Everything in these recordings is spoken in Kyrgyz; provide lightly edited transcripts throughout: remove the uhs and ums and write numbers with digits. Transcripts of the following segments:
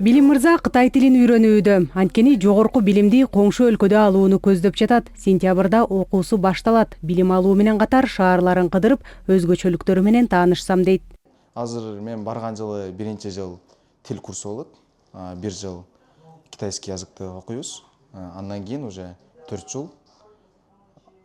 Билим мырза Кытай тилин үйрөнүүдө. Анткени жогорку билимди коңшу өлкөдө алууну көздөп жатат. Сентябрда окуусу башталат. Билим алуу менен катар шаарларын кыдырып, өзгөчөлүктөрү менен таанышсам дейт. Азыр мен барган жылы биринчи жыл тил курсу болот. Бир жыл китайский языкты окуйбуз. Андан кийин уже 4 жыл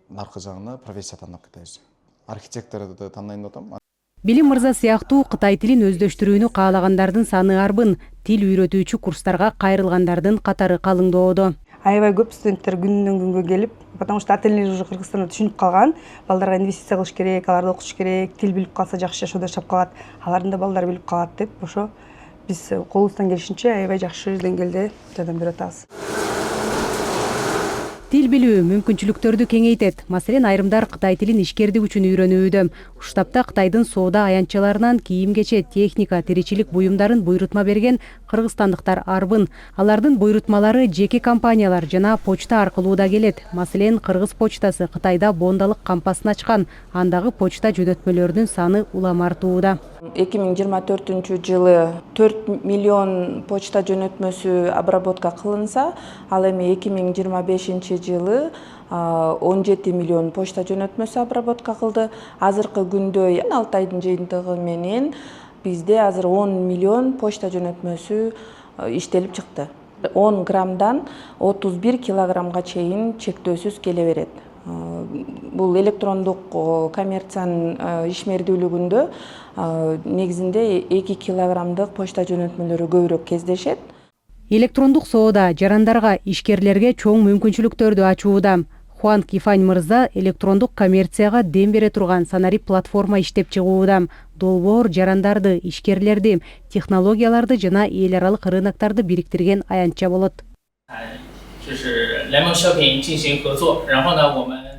наркы жагына профессия тандап кетебиз. Архитекторду тандайын деп атам. Билим мырза сыяктуу Кытай тилин өздөштүрүүнү каалагандардын саны арбын. Тил үйрөтүүчү курстарга кайрылгандардын катары калыңдоодо. Аябай көп студенттер күнүнөн күнгө келип, потому что отельный уже Кыргызстанда түшүнүп калган. Балдарга инвестиция кылыш керек, аларды окутуш керек, тил билип калса жакшы жашоодо жашап калат. Алардын да балдары билип калат деп, ошо биз колубуздан келишинче аябай жакшы деңгээлде жардам берип атабыз. Тил билүү мүмкүнчүлүктөрдү кеңейтет. Маселен, айрымдар Кытай тилин ишкердик үчүн үйрөнүүдө. Уштапта Кытайдын соода аянтчаларынан кийим-кече, техника, тиричилик буюмдарын буйрутма берген кыргызстандыктар арбын. Алардын буйрутмалары жеке компаниялар жана почта аркылуу да келет. Маселен, Кыргыз почтасы Кытайда бондалык кампасын ачкан. Андагы почта жөнөтмөлөрүнүн саны улам артууда. 2024 жылы 4 миллион почта жөнөтмөсү обработка кылынса, ал эми 2025 жылы 17 миллион почта жөнөтмөсү обработка кылды. Азыркы күндө 6 айдын жыйынтыгы менен бизде азыр 10 миллион почта жөнөтмөсү иштелип чыкты. 10 граммдан 31 килограммга чейин чектөөсүз келе берет. Бул электрондук коммерциянын ишмердүүлүгүндө негизинде 2 килограммдык почта жөнөтмөлөрү көбүрөөк кездешет. Электрондук соода жарандарга, ишкерлерге чоң мүмкүнчүлүктөрдү ачууда. Хуан Кифань мырза электрондук коммерцияга дем бере турган санарип платформа иштеп чыгууда. Долбоор жарандарды, ишкерлерди, технологияларды жана эл аралык рыноктарды бириктирген аянтча болот.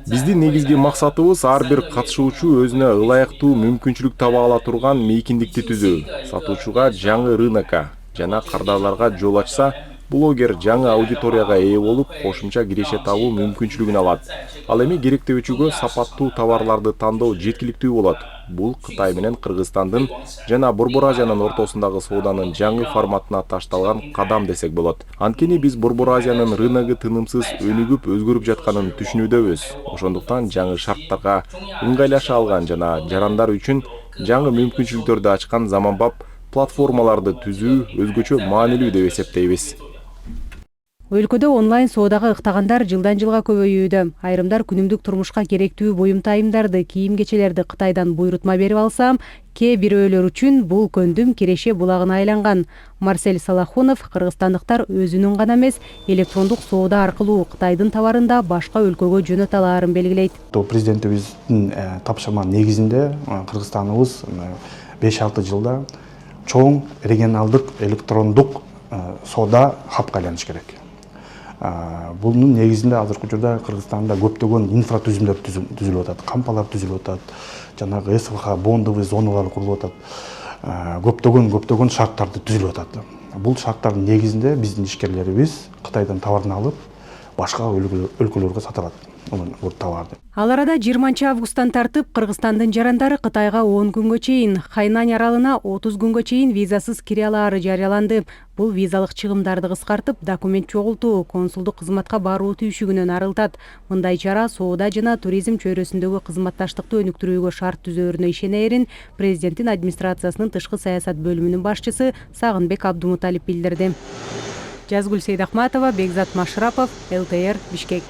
Биздин негизги максатыбыз ар бир катышуучу өзүнө ылайыктуу мүмкүнчүлүк таба ала турган мейкиндикти түзүү. Сатуучуга жаңы рынокко жана кардарларга жол ачса, блогер жаңы аудиторияга ээ болуп, кошумча киреше табуу мүмкүнчүлүгүн алат. Ал эми керектөөчүгө сапаттуу товарларды тандоо жеткиликтүү болот. Бул Кытай менен Кыргызстандын жана Борбор Азиянын ортосундагы сооданын жаңы форматына ташталган кадам десек болот. Анткени биз Борбор Азиянын рыногу тынымсыз өнүгүп өзгөрүп жатканын түшүнүүдөбүз. Ошондуктан жаңы шарттарга ыңгайлаша алган жана жарандар үчүн жаңы мүмкүнчүлүктөрдү ачкан заманбап платформаларды түзүү өзгөчө маанилүү деп эсептейбиз. Өлкөдө онлайн соодага ыктагандар жылдан жылга көбөйүүдө. Айрымдар күнүмдүк турмушка керектүү буюм-тайымдарды, кийим-кечелерди Кытайдан буйрутма берип алсам, кээ бирөөлөр үчүн бул көндүм Кереше булагына айланган. Марсель Салахунов кыргызстандыктар өзүнүн гана эмес, электрондук соода аркылуу Кытайдын товарын да башка өлкөгө жөнөтө алаарын белгилейт. Президентибиздин тапшырма негизинде Кыргызстаныбыз 5-6 жылда чоң регионалдык электрондук соода хабка айланыш керек. Bunun негизинде азыркы учурда Кыргызстанда көптөгөн инфратүзүмдөр түзүлүп атат, кампалар түзүлүп атат, жанагы СВХ бондовый зоналар курулуп атат. Көптөгөн шарттарды түзүлүп атат. Бул шарттардын негизинде биздин ишкерлерибиз Кытайдан товарын алып, башка өлкөлөргө сатып алат. Бул товарды. Ал арада 20-августтан тартып Кыргызстандын жарандары Кытайга 10 күнгө чейин, Хайнань аралына 30 күнгө чейин визасыз кире алаары жарыяланды. Бул визалык чыгымдарды кыскартып, документ чогултуу, консулдук кызматка баруу түйшүгүнөн арылтат. Мындай чара соода жана туризм чөйрөсүндөгү кызматташтыкты өнүктүрүүгө шарт түзөөрүнө ишенерин президенттин администрациясынын тышкы саясат бөлүмүнүн башчысы Сагынбек Абдумуталип билдирди. Жазгүл Сейдахматова, Бекзат Машрапов, ЛТР, Бишкек.